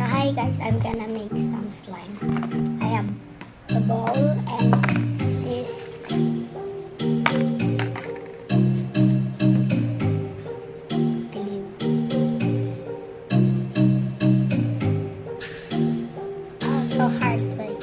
So hi guys, I'm gonna make some slime. I have a bowl and this glue. Oh, so hard, right?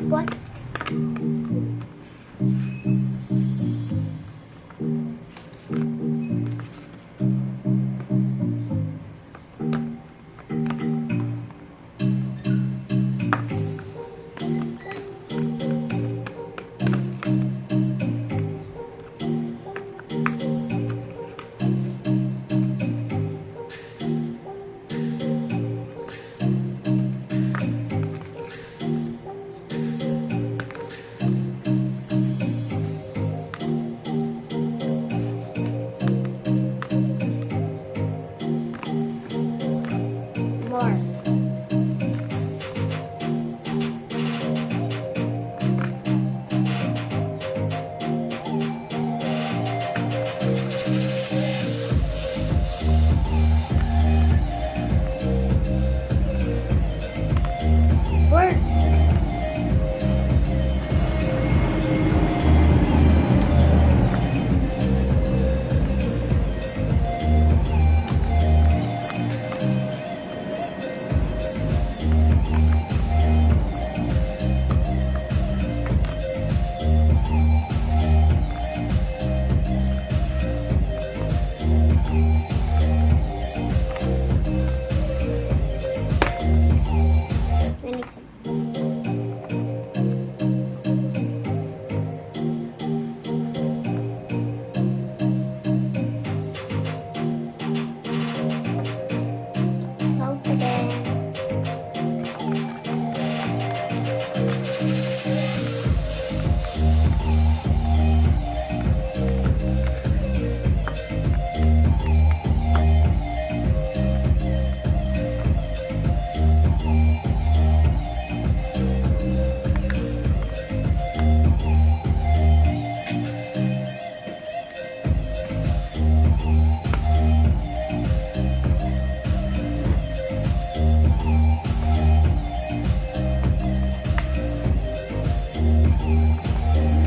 What? More. Work. We need some. Salt again.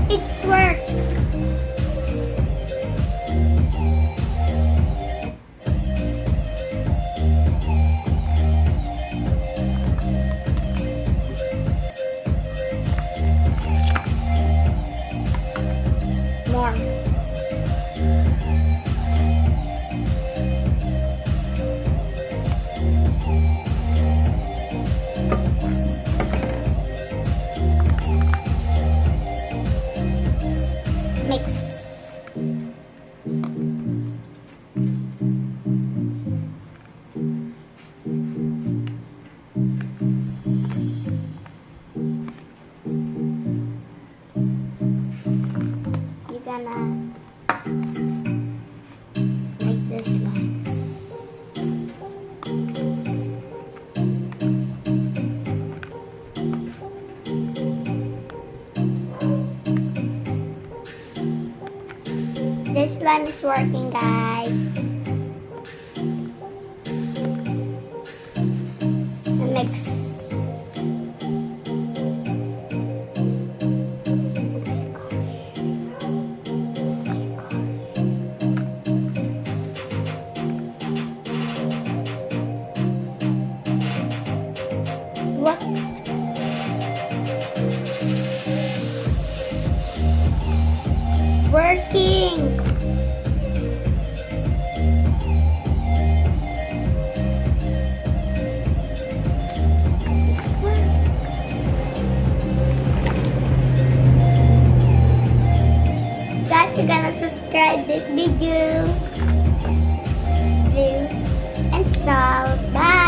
It's work. More. Mix. You're gonna make this one. This slime is working, guys. And mix. Oh my gosh. What? Working. Guys, you're gonna subscribe this video. And so, bye.